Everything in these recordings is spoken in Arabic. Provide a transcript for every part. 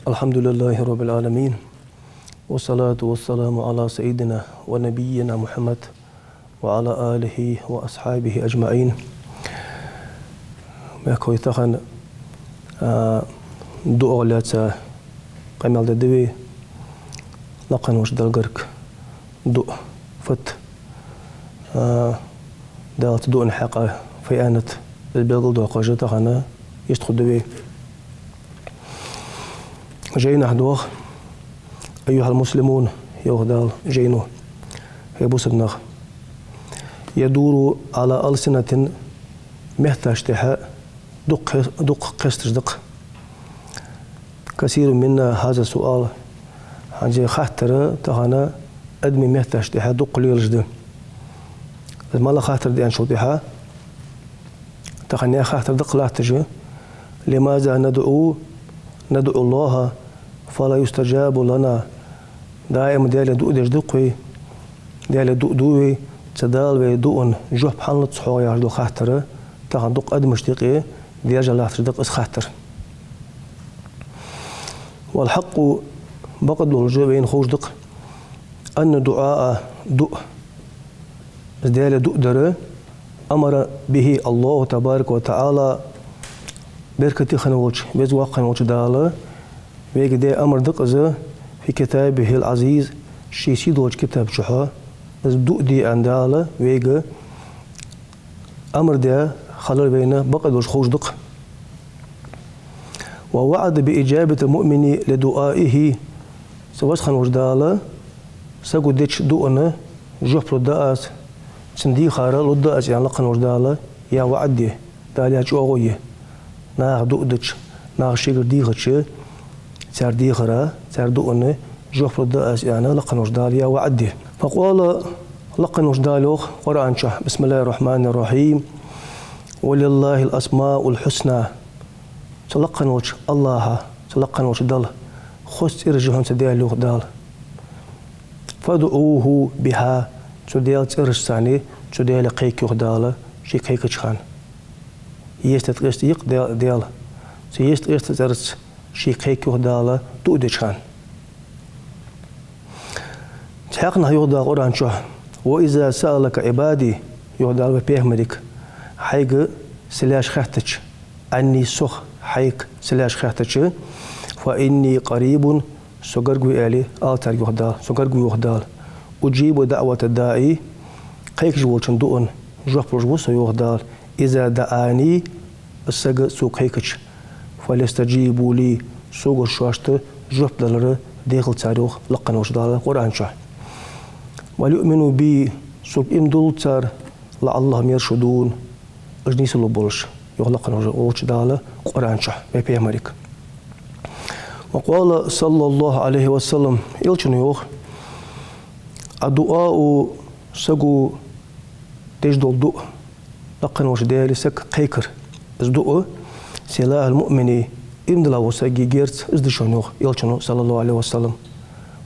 الحمد لله رب العالمين والصلاة والسلام على سيدنا ونبينا محمد وعلى آله وأصحابه أجمعين. ما كوي تخن دعاء لات قمال ددوي لقن وش دلقرك دعاء فت دالت دعاء حقه في آنت البلد دعاء قجت خنا يشتخد دوي جينا هدوخ أيها المسلمون يغدال جينو يبوس النغ يدور على ألسنة محتاجتها دق قستش دق. كثير منا هذا السؤال عن خاطر تهانا أدمي محتاجتها دق ليلجد ما لا خاطر دي أنشوتها تخني خاطر دق لا تجي. لماذا ندعو الله فلا يستجاب لنا؟ دائما ديال دو دقوي ديال دوي تدال ويدون جوب حنلت صحويا دو خاطر تاخن دق اد مشتقي ديال جلا تدق اس خاطر. والحق بقد الجوبين خوش دق ان دعاء دو ديال دو در امر به الله تبارك وتعالى بركتي خنوش بيز واقع دال ويك دي امر دق في كتابه العزيز شي سيدوج كتاب شحا از دو دي انداله ويغا امر ده خلال بينه بقد وش خوش دق. ووعد بإجابة المؤمن لدعائه سواس خان وجداله ساقو ديتش دوءنا جوب لداس سندي خارل لداس يعني لقن وجداله يا وعدي دالي اجوغويه ناغ دو ديتش ناغ شيغر ديغتش تار ديغرا تار دوءنا جوب لداس يعني لقن وجدال يا وعدي. فقال لقن وجدالوخ قرآن شح بسم الله الرحمن الرحيم ولله الأسماء الحسنى تلقن وجه الله تلقن وجه دال خست إرجهم تديالوخ دال فادعوه بها تديال ترساني تديال قيكوخ دال شي قيكوخان يستتغست يق ديال سيستغست ترس شي قيكوخ دال تودشان. تحقنا يغدا قرآن شح وإذا سألك عبادي يغدا بيهمريك حيق سلاش خاتش أني سخ حيق سلاش خاتش فإني قريب سقرقوي آلي آلتر يغدا سقرقوي يغدا أجيب دعوة الداعي قيك جوالشن دؤن جوحبرج وصو يغدا إذا دعاني السق سوق حيكش فليستجيبوا لي سوق الشواشت جوحبدالر ديخل تاريخ لقن وشدال قرآن شح وليؤمنوا بي سوق إمدول تار لعلهم يرشدون أجنيس اللبولش يغلقن وشدال قرآن شح بيبي أمريك. وقال صلى الله عليه وسلم إلشن يوخ الدعاء سقو تجدول دؤ لقن وشدال سك قيكر الدؤ سلاح المؤمن إمدلا وساقي جيرت ازدشن يوخ إلشن صلى الله عليه وسلم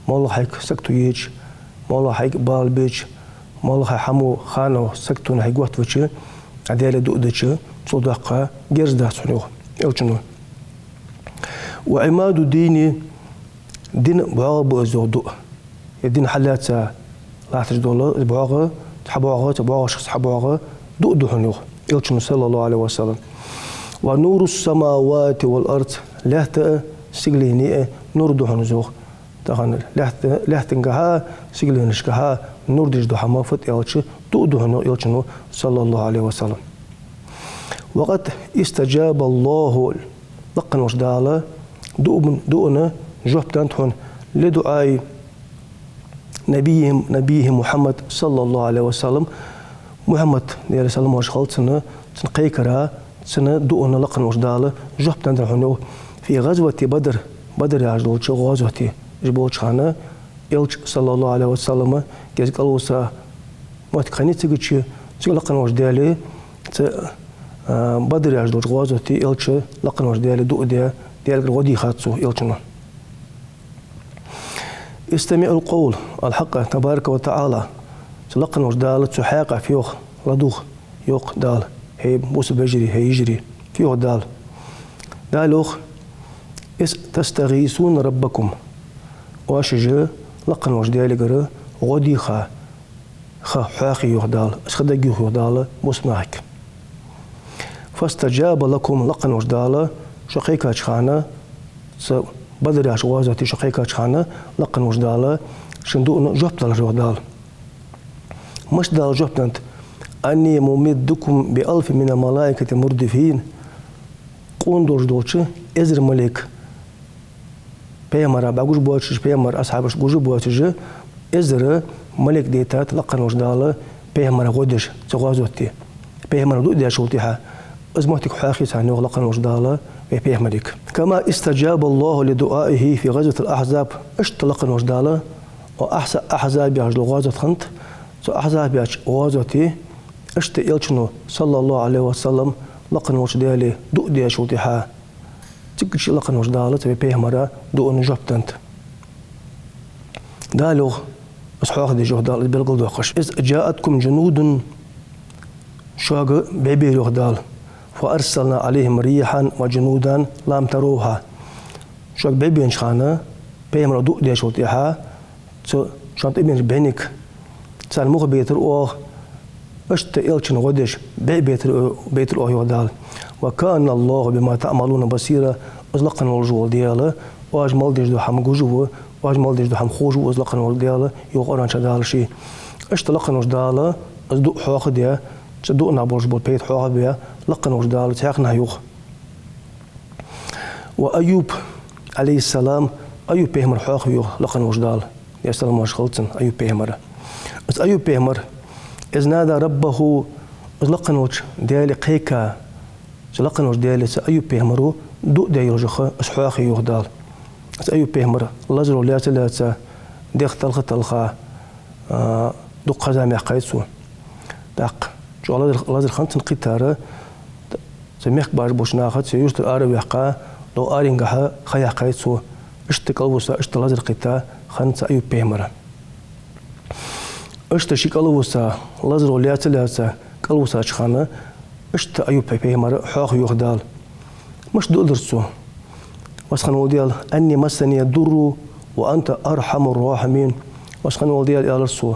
مولا حيك سكتو يج مولا حيك بال بيج مولا حمو خانو سكتون حيك وقت وچه عدالة دؤدچه صدقة جيرز دهتون يوخ إلشنو. وعماد الدين دين بعض بأزودو الدين حلات لا تجدول بعض تبعض شخص حبعض دؤدهن يوخ إلشنو صلى الله عليه وسلم. ونور السماوات والأرض لهت سجليني نور دهن زوخ تغن لهتنجها سجلينشكها نور ديج دو حمافت إلش دؤدهن إلشنو صلى الله عليه وسلم. وقد استجاب الله لقن وشداله دؤنا جوب تنتهن لدعاء نبيه محمد صلى الله عليه وسلم محمد نير سلام وشخلت سنة تنقيكرها سنة دؤنا لقن وشداله جوب تنتهن في غزوة بدر يعجلوا غزوة جبوش خانة إلش صلى الله عليه وسلم جزك الوسا ما تخني تيجي لقن وشداله بدر يعجلوا غزوة إلش لقن وشداله دؤ ديال غودي خاتسو إلشنا. استمع القول الحق تبارك وتعالى تلقن وشدال تحاقع فيوخ لدوخ يوق دال هي بوس بجري هي يجري فيه دال دالوخ تستغيثون ربكم واشج لقن وجدالي قرأ غدي خا حاقي يهدال اسخدق يهدال مسمعك فاستجاب لكم لقن وجدال شقيقة خانة بدر عش وازتي شقيقة خانة لقن وجدال شندوق جبت الجودال مش دال جبتنت أني ممدكم بألف من الملائكة مردفين قون دوش دوش إزر ملك بيمر بعوج بواتش بيمر أصحابش جوج بواتش إزر ملك ديتات لقن وجدال بيمر غدش تغازوتي بيمر دو دي شوتيها أزمتك حاخي سانيو لقن وجدال بيمرك كما استجاب الله لدعائه في غزوة الأحزاب اشتلقن وجدال وأحسن أحزاب يعجل غازة خنت سو أحزاب يعج غازتي اشتئلشنو صلى الله عليه وسلم لقن وجدالي دو دي شوتيها تكشي لقن وجدال تبي بيمر دو نجبتنت دالو أصحاح دي جهدال بلغل دوقش إذ جاءتكم جنود شاق بيبي جهدال فأرسلنا عليهم ريحا وجنودا لم تروها شاق بيبي انشخانا بيمر دو دي شوتيها شانت ابن بينك سال مخ بيتر اوه اشتئلشن غدش بيتر اوه يهدال وكان الله بما تعملون بصيرا أزلقن والجول دياله واجمل ديجدو حم جوجو واجمل ديجدو حم خوجو أزلقن والدياله يوقران شدال شيء اشتلقن وجداله أزدو حاق ديا تدو نابورج بول بيت حاق بيا لقن وجداله تاقنا يوق وأيوب عليه السلام أيوب بيهمر حاق يوق لقن وجدال يا سلام واش خلصن أيوب بيهمر بس أيوب بيهمر إذ نادى ربه أزلقن وج ديالي قيكا لقن وج ديالي أيوب بيهمرو دو ديال جخ أصحاخ يهدال أيوب بيهمر لازرو لاتلاتsa ديخ تلخا دو قزام يقايسو داق جو لازر خنتن قيتارة سميخ باش بوشناخت سيوستر آرو يقا لو آرينغها خيا قايسو اشتكالوسا اشتلازر قيتا خنت أيوب بيهمر اشتشيكالوسا لازرو لاتلاتsa كالوسا شخانة اشت أيوب بيهمر حاخ يهدال مش دقدرتو واسخن وديال أني مسني الضر وأنت أرحم الراحمين واسخن وديال يالرسو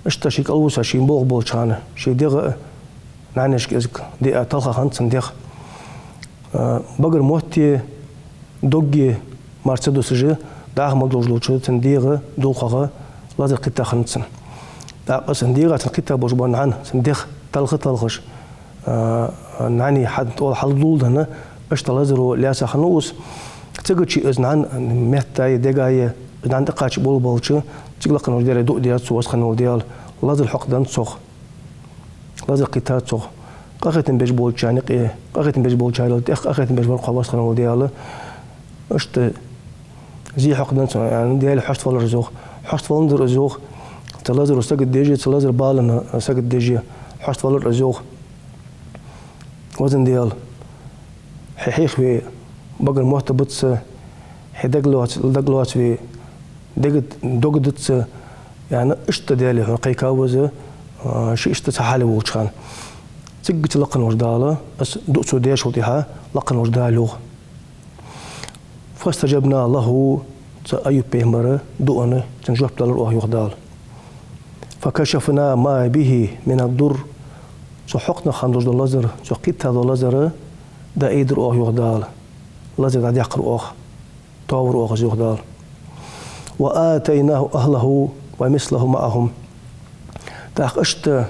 اشتشيك ألوسا شين بوغ بولشانة شي ديغ نعنيش كيزك دي أتلخا خانتسن ديغ بقر موتي دوغي مرسيدس جي داغ مدوجلوچو تن ديغ دولخا لازر قيتا خانتسن داغ سنديغا تن قيتا بوجبان عن سنديغ تلخش نعني حد طول حلول هنا اشتلازرو لاسا خنوس تجتشي ازنان متاي دغاي ازنان دقاش بولبولچ تجلقن وديال دو ديال سوس خنول ديال لازر حقدان صخ لازر قيتات صخ قاختن بيج بولچاني قي قاختن بيج بولچايل دخ قاختن بيج بول خلاص خنول ديال اشت زي حقدان يعني ديال حشت فول رزوق حشت فول ندر رزوق تلازر سقد ديجي تلازر بالنا سقد ديجي حشت فول رزوق وزن ديال حيخ في بقر محتبطس دقلوات في دقدتس يعني اشت ديالي حقيقة وزه شي اشت سحالي وشخان تقت لقن وجداله بس دقسو ديش وطيها لقن وجداله فاستجبنا له أيوب بيهمر دقنا تنجوب دالر يغدال فكشفنا ما به من الضر سحقنا خندوش دولازر سقيتها دولازر دا ايدر يغدال لازر دا يقر طاور يغدال وآتيناه أهله ومثله معهم تاق اشت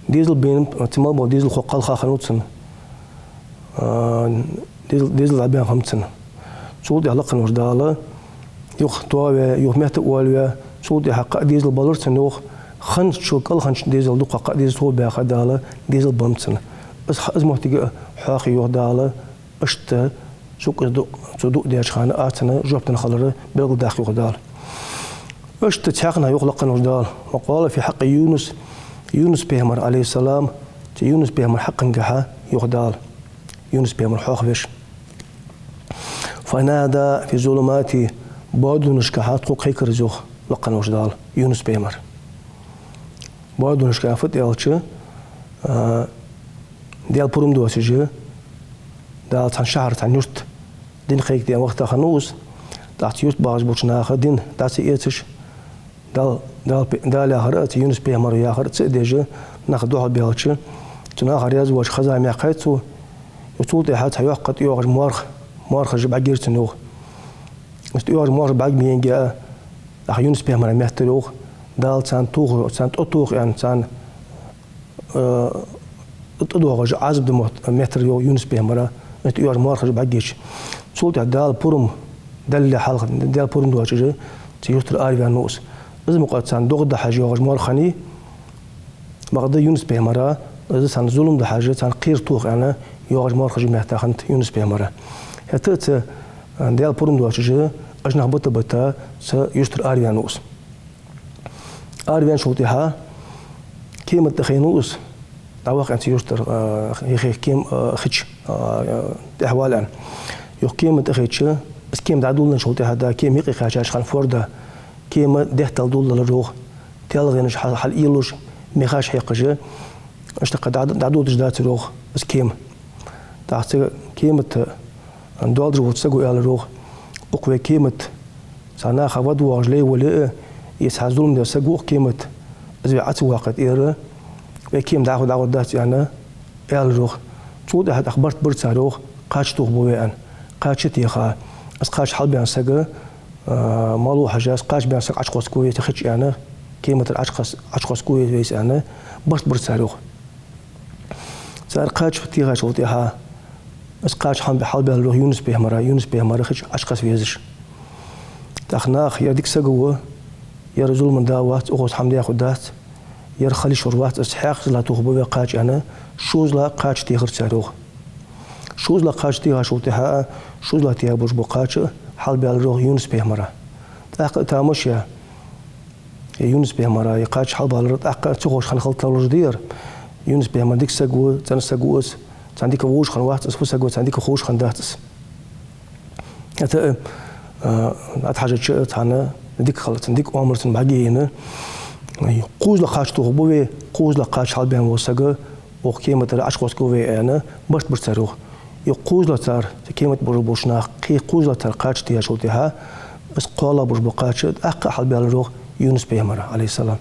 ديزل بين تمام ديزل خقال خانوتسن ديزل عبين خمسن سود يحلقن وجدال يوخ طاوة يوخ مهت أولوة سود يحقق ديزل بالرسن يوخ خنش شو كل خنش ديزل دو قاق ديزل سود بيا خدالة ديزل بمسن بس أزمه تيجي حاقي يغدالة اشت سوق صدوق دياش خانة آتنا جوبتنا خلره بلغ داخل يغدال اشت تحقنا يغلقن وجدال وقال في حق يونس بيهمر عليه السلام يونس بيهمر حقا جحا يغدال يونس بيهمر حاخبش فنادى في ظلمات بعد نشكحات قوق هيك رزوخ لقن وجدال يونس بيهمر بعد نشكحات يالش ديال بروم دوسجي دال تان شهر تان يرت دين خيك دين وقت خنوس تحت يرت باج بوشنا خدين داسي إيتش دال هرأت يونس بيهمر يا هرأت ديجا ناخدوها بيالش تنا خرياز واش خزا مع قيتو يطول حتى يوقت يوغ مارخ جبع جيرت نوغ يوغ مارخ بعد مين جاء أخ يونس بيهمر مهتلوغ دال تان توغ يعني تان تدوغ عزب دم مهتر يونس بيهمر يوغ مارخ جبع جيش صوت دال بورم دل حلقة دال بورم دواجه تيوتر آريان نوس إذا مقعد سان دوغ ده حاجة يوغ مارخني مقدر يونس بيهمر إذا سان ظلم ده حاجة سان قير توغ يعني يوغ مارخ جبع مهتخنت يونس بيهمر هتت دال بورم دواجه أجنح بطة سيوتر آريان نوس آريان شوتها كيما تخينوس دواق أنت يوتر يخي كيم خدش أحوالا يو كيما تخيتش بس كيم دعدولنا شوتها دا كيم يقي خاشاش خان فوردا كيما دهتل دول للروح تلغينش حال إيلوش ميخاش حيقجة اشتق دعدول تجدات روح بس كيما تحت كيما دول درو تسقو إلى الروح أقوى كيما سانا خفض واجلي ولا يسحزولم ده سقو كيما زي عتو وقت إيره وكيم دعوة دات يعني إلى الروح تود هاد أخبرت برت روح قاش توخبوه أن قاش تيخا أس قاش حال بيان سقى مالو حاجة قاش بيان سقى عشقاس كوي تخش يعني كيما عشقاس كوي ويس يعني برت روح صار قاش تيخا شوتيها أس قاش حال بيان روح يونس بيهمرا خش عشقاس ويزش تخناخ يا ديك سقوه يا رجل من داوات أخوص حمدي أخو دات يا خلي شروات اسحاق لا تخبو قاج أنا شوز لا قاج تيغر ساروخ شوز لا قاج تيغا شوتها شوز لا تيغا بوش بقاج حال بالروح يونس بيهمرا تامش يا يونس بيهمرا يقاج حال بالرد أق تخوش خن خلط الجدير يونس بيهمرا ديك سقو تنسقوس تنديك ووش خن واحد اسفو سقو تنديك خوش خن داتس حاجة شئت أنا ديك خلط ديك أمرت باقي هنا قوز لقاش تخبوه قوز لقاش حال بين وسقة وكيمة العشق وسكوه أنا برت برتروه يقوز لتر كيمة بربوشنا قي قوز لتر قاش تيها شوتها بس قالا بربقاش أق حال بين الروح يونس بيهمر عليه السلام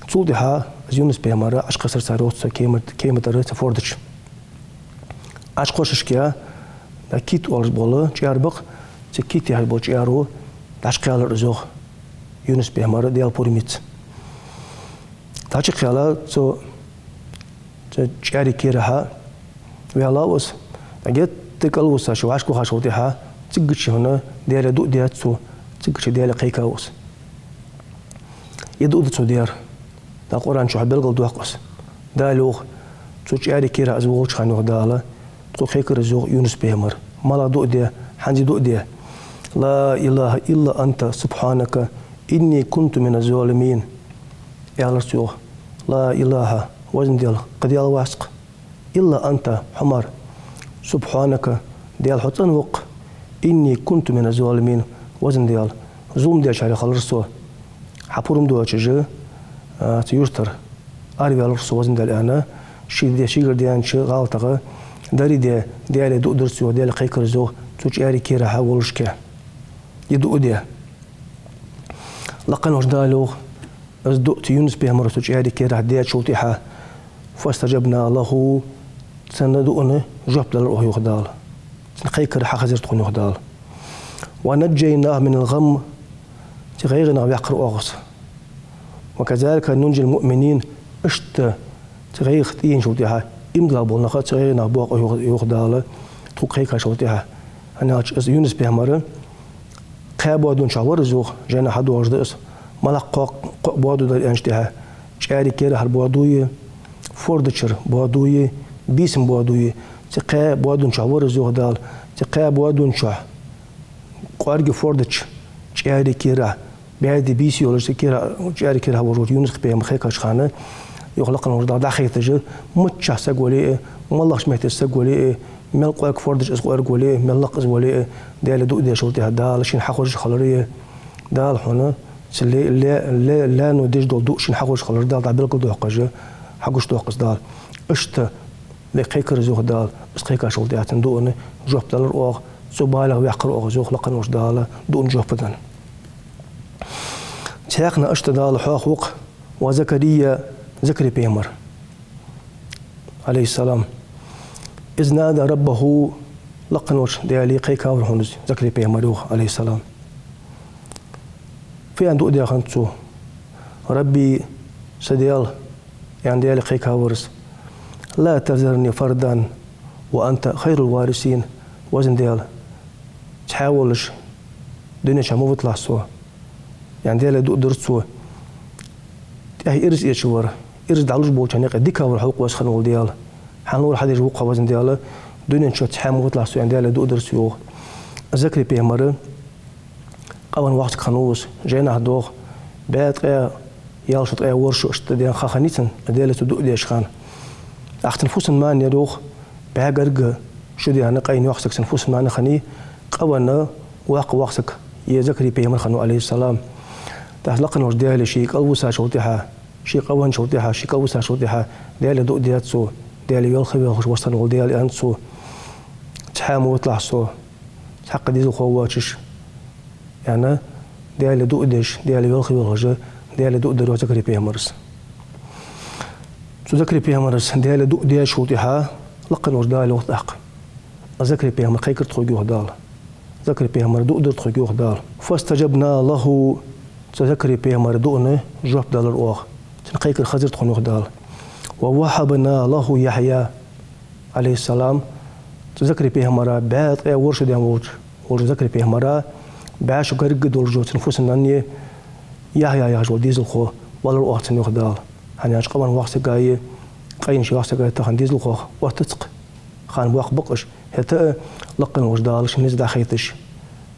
صودها يونس بيهمر عشق سر سروت كيمة الرت فوردش عشق وشكيا كيت أولز بولا جاربق كيت يهربو جارو عشق على الرزوق يونس بيهمر ديال بورميت تاجي خيالا جاري كيرها ويلاوس أجد تكالوس شو عشكو خاشوتها تجتش هنا ديال دو دياتسو تجتش ديال قيكاوس يدو دتسو ديار دا قرآن شو حبلغ دوقس دالوغ تو جاري كيرها أزوج خانوه دالا تو خيكر زوج يونس بيهمر مالا دو ديا حنجي دو ديا لا إله إلا أنت سبحانك إني كنت من الظالمين يا رسول لا إله وزن ديال قديال واسق إلا أنت حمر سبحانك ديال حطن وق إني كنت من الظالمين وزن ديال زوم ديال شاري خال رسول حبورم دوا تجي تيوستر أربي على رسول وزن ديال أنا شيء ديال شيء غلطة داري ديال دو درسو ديال قيكر زو توش أري كيرا حاولش كه يدو ديال لقن وجدالو از دوت يونس بيهمر توش أري كيرا ديال شوتيها فاستجبنا له سندونا جبت للروح يخدال قيكر حخزر تكون يخدال ونجيناه من الغم تغيرنا بيقر أغص وكذلك ننجي المؤمنين اشت تغير ختين شوتيها إمقابل نخات تغيرنا بوق يخدال تقيك شوتيها أنا يونس بيهمر قابو دون شاور زوخ جانا حدو أجدس ملق بوادو دار أنشتها شاري كيرا هربوادوية فوردشر بوادوية بيسم بوادوية تقا بوادون شاور زوخ دال تقا بوادون شاه قارج فوردش شاري كيرا بعد بيسي ولا كيرا شاري كيرا ورود يونس بيهم خيك أشخانة يخلقنا ورد داخل تجر متشا سقولي مالله مهت سقولي ملقاك فوردش أسقور قولي ملق أسقولي دال دو دال شوتها دال شين حقوش خلرية دال هنا سلي لا نوديش دول دوشين حقوش خلر دال تعبير كل دوقجة حقوش دوقس دال اشت بقيكر زوخ دال بس قيكا شغل دياتن دون جوب دالر أوغ زبالة ويحقر أوغ زوخ لقن وش دال دون جوب بدن تيقنا اشتدال حقوق وزكريا زكري بيمر عليه السلام إذ نادى ربه لقن وش ديالي قيكا ورهنز زكري بيمر عليه السلام في عنده ديال خنتو ربي سديال يعني ديالي قيكا ورس لا تذرني فردا وأنت خير الوارثين وزن ديال تحاولش دنيا شامو بطلع سوا يعني ديال دو درت سوا هي إرز إيشور إرز دعلوش بوتشانيق ديكا والحقوق واسخن ولديال حنور حد يجوق وزن ديال دنيا شو تحامو بطلع سوا يعني ديال دو درت سوا ذكري بيمر قوان وقت خنوس جينا هدوغ بعد قيا يالشط قيا ورشو اشتديان خاخنيتن ديال تدو ديش خان أخت نفوس ما نروخ بعجرج شو دي أنا قاين وقتك نفوس ما نخني قوانا وقتك يذكري بيمر خنو عليه السلام تهلقنا وش ديال شيء قوسا شوتها شيء قوان شوتها شيء قوسا شوتها ديال دو ديات سو ديال يلخي وخش وصل وديال أنت سو تحامو وطلع سو حق ديزو خواتش يعني ديال دو ديش ديال يلخي وخش ديال دو درو ذكري بيمرس ذكري بيمرس ديال دو ديال شوتها لقن وش دال وقت أق ذكري بيمر خيكر تخوجوه دال ذكري بيمر دو در تخوجوه دال فاستجبنا له تذكري بيمر دون جواب دال الأوغ تنقيكر خزر تخونوه دال ووهبنا له يحيى عليه السلام تذكري بيمر بعد ورش ديال ورش ذكري بيمر بعش قرق دول جو تنفوس نانية يحيى يجول ديزل خو ولا الأوغ تنوه دال يعني أش قبل وقت جاي قاين شي وقت جاي تخن ديزل خو وتتق خان واق بقش هتا لقن وش دالش نز داخيتش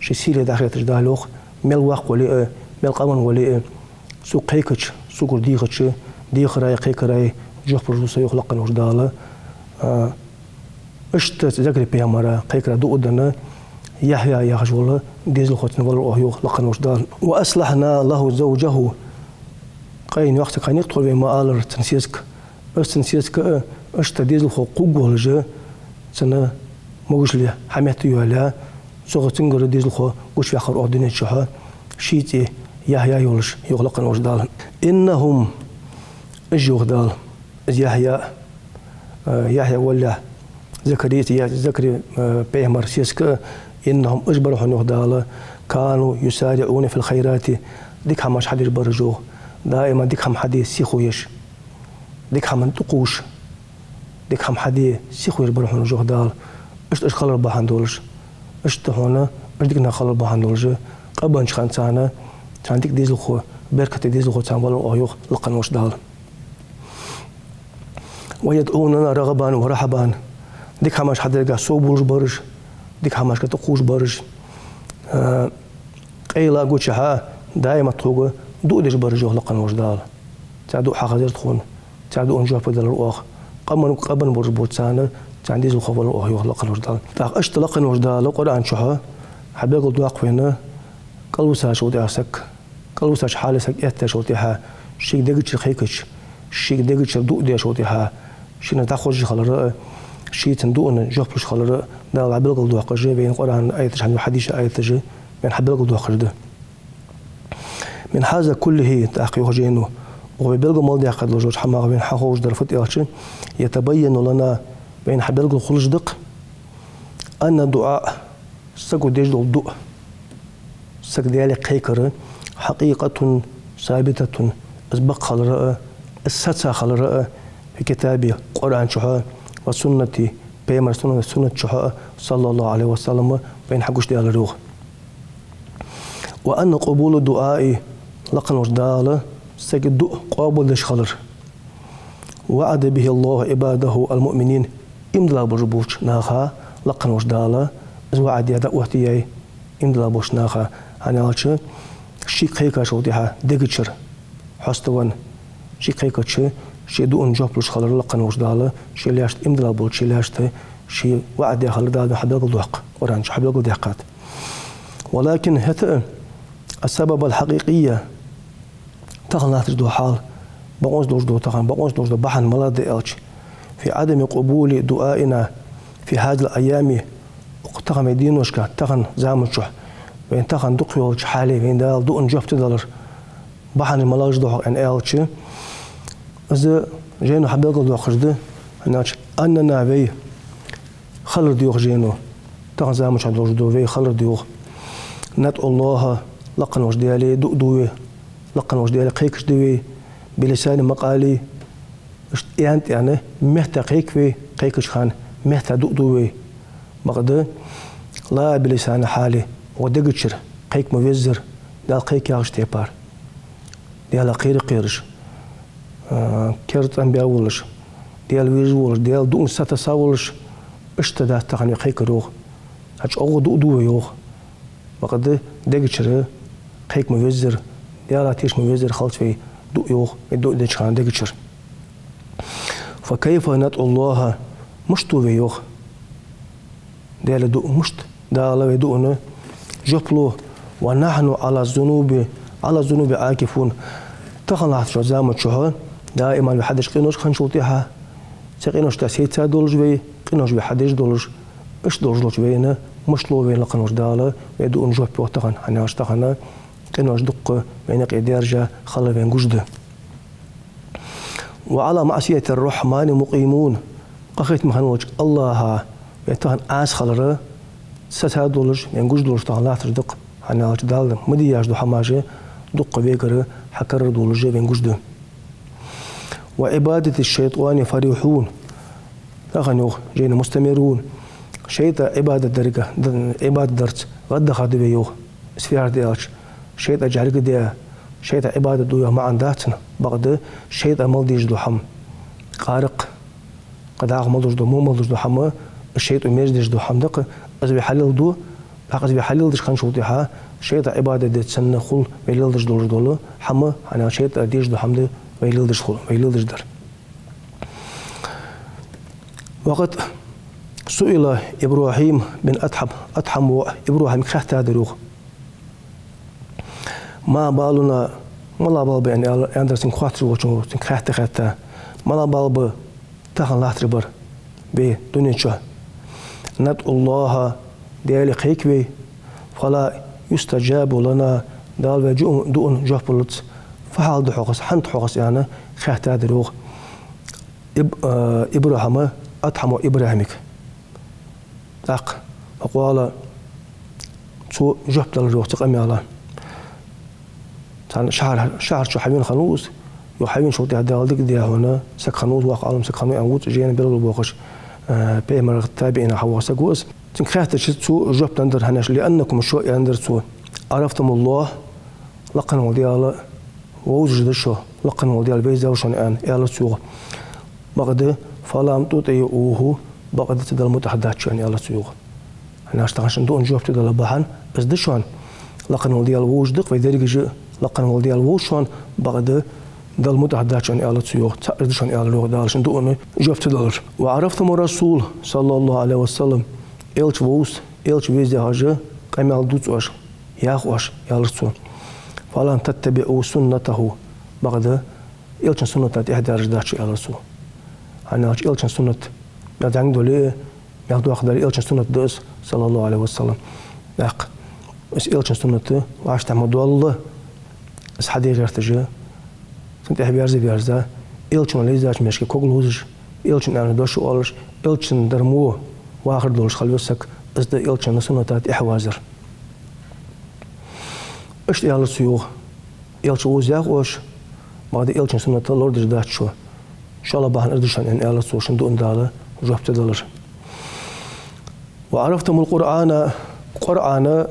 شي سيلي داخيتش دالوخ مل واق ولي مل قوان ولي سوق قيكش سوق ديغتش ديغ راي قيك راي جوخ برجوس يخ لقن وش دال اشت تذكري بيامرا قيك را دو دنا يحيى يخجول ديزل خوتن ولا يخ لقن وش دال واصلحنا له زوجه قاين وقت قاين يدخل بما آلر تنسيسك تنسيسك اشت ديزل خو قوغول جا سنة موجش لي حميتي ولا سوق تنقر ديزل خو وش في آخر أردنية شها شيتي يحيى يولش يغلقن وش دال إنهم اجوا دال يحيى ولا زكريا زكري بيمر سيسك إنهم اجبروا حنوه دال كانوا يسارعون في الخيرات ديك هماش حد يجبرجوه دائما ديك هم حد سيخويش ديك هم تقوش ديك هم حد سيخويش بروح نجوه دال اش خلر بحن دولش اش هنا اش ديكنا خلر بحن دولش قبل نشخن تاعنا تاع ديك ديزل خو بركة ديزل خو تاع ولا أيوخ لقن وش دال ويدعوننا رغبا ورحبا ديك هماش حد يلقى صوبوش برج ديك هماش كتقوش برج قيلا قوتشها دائما تقول دو ديش برجوه لقن وش دال تاع دو حاجة تخون تاع دو نجوه بدل الأخ قبل برج بوتسانا تاع ديزل خو ولا أيوخ لقن وش دال تاع اش لقن وش دال القرآن شها حبيق الدواق فينا قلبو ساش ودياسك قلبو ساش حالسك إتش وديها شيك دقيتش خيكش شيك دقيتش دو ديش وديها شينا تاخوش خلر شي تندون جوبش خلر دال حبيق الدواق جي بين القرآن آيتش عن الحديث آيتش بين حبيق الدواق ده من هذا كله تأخيه جينه وبيبلغ مالدي قد لجوج حماغ بين حقوش درفت إلش يتبين لنا بين حبيق الخلج دق أن الدعاء سقو ديجل الدعاء سق ديالي قيكر حقيقة ثابتة أسبق خلرأ الساتسا خلرأ في كتاب قرآن شحاء وسنة بيمر سنة شحاء صلى الله عليه وسلم بين حقوش ديال الروح وأن قبول الدعاء لقن وجدال سق الدعاء قابل ديش خلر وعد به الله عباده المؤمنين إمدلا بربوش ناخا لقن وجدال وعد يدا وقتي إمدلا بوش ناخا أنا أشى شيء خيكا شوديها دقيتشر حستوان شيء خيكا شيء دون جابلوش خلر لقن وجدال شيء ليشت إمدلا بوش شيء ليشت شيء وعد يا خلر دال حبيق الدوق ورانش حبيق الدقات ولكن هتا السبب الحقيقية تغنات دو حال بقونس دوش دو تغن بقونس دوش دو بحن ملاد إلش في عدم قبول دعائنا في هذه الأيام اقتغم دينوشكا تغن زامنشوح وين تغن دقيولش حالي وين دال دون جفت دلر بحن الملاج دوح ان الش از جينو حبيقل دوخش ده أننا في خلر ديوخ جينو تغن زامنش عدوش دو في خلر ديوخ نت الله لقن وش ديالي دوي لقن وش ديالي قيكش دوي بلسان مقالي يعني مهتا قيك في قيكش خان مهتا دوي مقدر لا بلسان حالي ودقشر قيك موزر دال قيك ياغش تيبار ديال قيرش كرت انبياء ولش ديال ويجولش ديال دون ستساولش اشتدا تغني قيك روح هاج او دوي يوخ مقدر دقشر قيك موزر ديال تيش موزر خلط في دو يوخ دو ديش خان دقشر فكيف ندعو الله مشتو في يوخ ديال دو مشت دال يدونا جبلو ونحن على الذنوب عاكفون تخلع شو زعما شو دائما بحدش قينوش خنشوتيها تقينوش تسيت دولج بي قينوش بحدش دولج اش دولج بينا مشلو بين لقنوش دالا يدون جوب وتغن انا اشتغنا قينوش دق بين قيدرجا خلى بين جوجد وعلى معصية الرحمن مقيمون قخيت مخنوج الله يتهن آس خلره ستادولج ينجوج دولج تغلات دق أنا أجدال مدياج دو حماجة دق بيكر حكر دولج ينجوج ده وعبادة الشيطان فرحون أغنوا جينا مستمرون شيطة عبادة درجة عبادة درس غدا خد بيوه سفيار ديالش شيطة جارك ديا شيطة عبادة دويا ما عنداتنا بغدا شيطة مالديج دو حم قارق قد عاق مالديج دو مو مالديج دو حم الشيطة ميجديج دو حم دق از بحلل دو أقز بحلل دش خنشوتيها شيطة عبادة دي تسنى خل ويلل دش دولج دولو حم أنا شيطة ديج دو حم دي ويلل دش خل ويلل دش در وقت سئل إبراهيم بن أدحم وإبراهيم خحت دروغ ما بالنا ملا بالب يعني أندرسين خاطر وشو خحت ملا بالب تهان لاتربر بدنيا شو ندعو الله ديالي قيكبي فلا يستجاب لنا دال وجوء دون جهبلت فحال دحوقس حنت حوقس يعني خحت دروغ إبراهيم أدحم وإبراهيمك تاق وقال شو جهبت الروح تقمي على شهر شو حبين خنوس يحبين شو تعدال ديك ديا هنا سك خنوس واقع عالم سك خنوس أنوت جينا بيرلو بوقش بيمر تابعين حواس جوز تنخرت شو جهبت أندر هناش لأنكم شو أندر شو عرفتم الله لقن وديال ووجد شو لقن وديال بيزا وشون أن يلا سوق بقدر فلام تطيعوه بقدر تدل متحدث شو يلا سوق أنا أشتغل دون جهبت تدل بحن بس دشون لقن وديال ووجد ويدرج لقن وديال ووشون بقدر دل متحدث شو يلا سوق تقدر شو يلا لوق دال شن دون جهبت دلر وعرفتم الرسول صلى الله عليه وسلم إلش ووس إلش ويزي هاجة كمال دوتش ياخوش يلا سوق فلان تتبعوا سنته بقدر إلش سنة إحدى رجدات يلا سوق أنا إلش سنة يدعين دولي ياخدوا أخدار إلش سنة دوس صلى الله عليه وسلم لق بس إلش سنة وعش تعمدوا الله بس حد غير تجاه سنت إحبيارزي بيارزا إلش ليزاش مشكي كوغلوزش إلش أنا دوش أولش إلش درمو وآخر دولش خلوسك بس ده إلش سنة إحوازر إيش يلا سيوخ إلش وزاق وش بعد إلش سنة لورد جدات شو إن شاء الله بحن أردشان إن إلا سوشن دون دالة وجبت دلر وعرفتم القرآن قرآن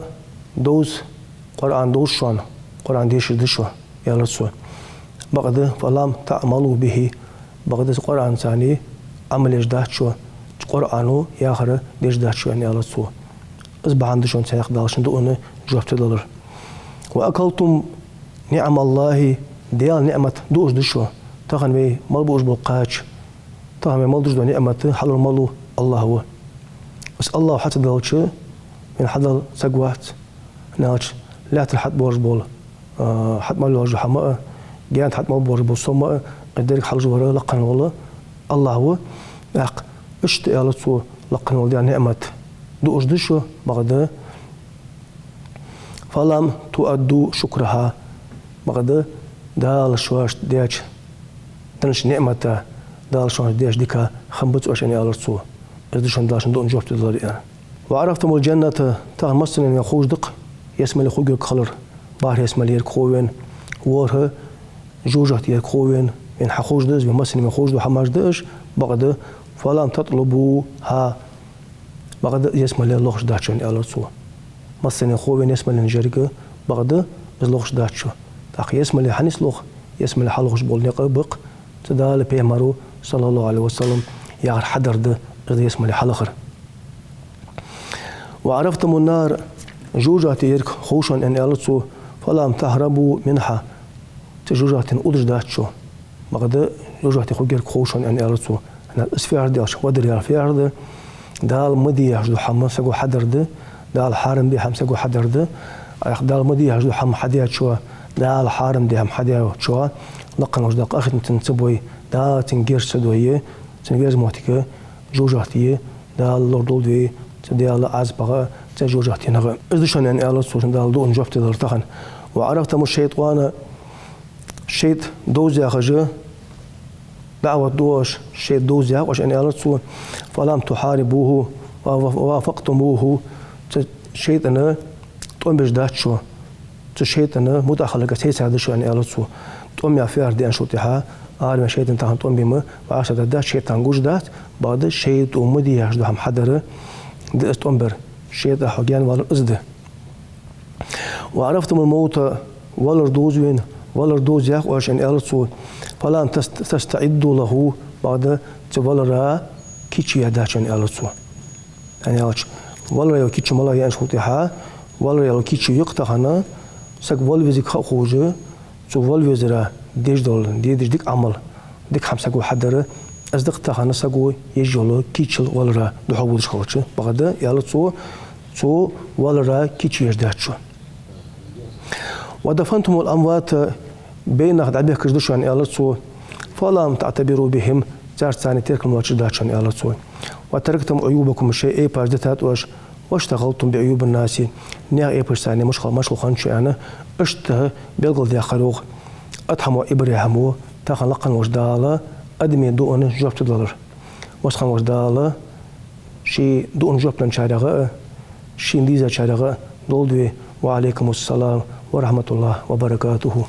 دوز شون قرآن ديش دشوا يلا سو بعد فلام تعملوا به بعد القرآن ثاني عمل جدات شو قرآنه ياخر ديش دات شو يعني يلا سو أصبح عندشون سياق دالشن دون جبت دلر وأكلتم نعم الله ديال نعمة دوش دشوا تغن بي مالبوش بالقاج تغن بي مالدوش دو نعمة حلو المالو الله هو بس الله حتى دالش من حدل سقوات نالش لا تلحد بورج بول حد مالو وجه حماء جانت حد مال بورج بول صماء قدرك حلج ورا لقن والله الله هو أق اشتيالتو لقن ولدي نعمة دو أجدشو بغدا فلم تؤدوا شكرها بغدا دال شواش دياش تنش نعمة دال شواش دياش ديكا خنبت وش أني ألرتو أجدشون دالشن دون جوبت دلاري وعرفتم الجنة تاع مسن يخوج دق يسمى لخوج خلر بار يسمى لير خوين وره جوجت ير خوين إن حخوج دز بمسن يخوج دو حماش دش بغدا فلم تطلبوها بغدا يسمى للوخش داتشون ألرتو مسن خوين يسمى لنجريك بغدا بزلوخش داتشو تاخ يسمى لحنيس لوخ يسمى لحلوخش بولني قبق تدال بيمرو صلى الله عليه وسلم يعر حدر ده غدا يسمى لحلخر وعرفتم النار جوجات يرك خوشن ان ألتسو فلم تهربوا منها تجوجات أدرج داتشو بغدا جوجات خوجر خوشن ان ألتسو أنا اسفيار داش ودر يا فيار ده دال مدي يحجو حم سقو حدر ده دال حارم دي حم سقو حدر ده دال مدي يحجو حم حديات شو دال حارم دي حم حديات شو لقن وجدق أخذ تنتبوي دا تنجير سدوية تنجير موتيكا جوجاتية دال لوردول دي تديال عزبغة تجوجاتي نغا إذشان يعني الله سوشن دال دون جفت دلتخن وعرفتم الشيطان شيط دوزي أخجه دعوة دوش شيط دوزي أخش يعني الله سو فلم تحاربوه ووافقتموه شيطان تقوم بجداتشو شيطان متأخلق تيسعدشو يعني الله سو تقوم يعفير دي أنشوتها عالم شيطان تهان تقوم بيما وعشرة دات شيطان جوجدات بعد الشيط ومدي يحجدو هم حدره دي استنبر شيط حجيان والأزده وعرفتم الموت والردوزين والردوز يخوش إن ألسو فلان تستعدوا له بعد تولرا كيتشي يداش إن ألسو يعني ألش ولرا يو كيتشي ملا ينشوتها ولرا يو كيتشي يقطعنا سك ولفزيك خوجه تو ولفزرا ديج دول ديك عمل ديك خمسة حدره أصدق تخانة سقوي يجولو كيتشل ولرا دحوبودش خوتش بعد يلا تو ولرا كيتش يجداتشو ودفنتم الأموات بين عبيه كردوش عن يلا تو فلم تعتبروا بهم زار ثاني تلك الموجودات عن يلا تو وتركتم عيوبكم شيء أي باردتات واشتغلتم بعيوب الناس نيا أي برساني مشغل خانش أنا اشته بيلقل ذي خروق أتحمو إبراهيمو تخن لقن وجداله أدمي دون جوبت دولار وسخن وجداله شي دون جوبت نشارغه شي ديزا شارغه دولدوي وعليكم السلام ورحمة الله وبركاته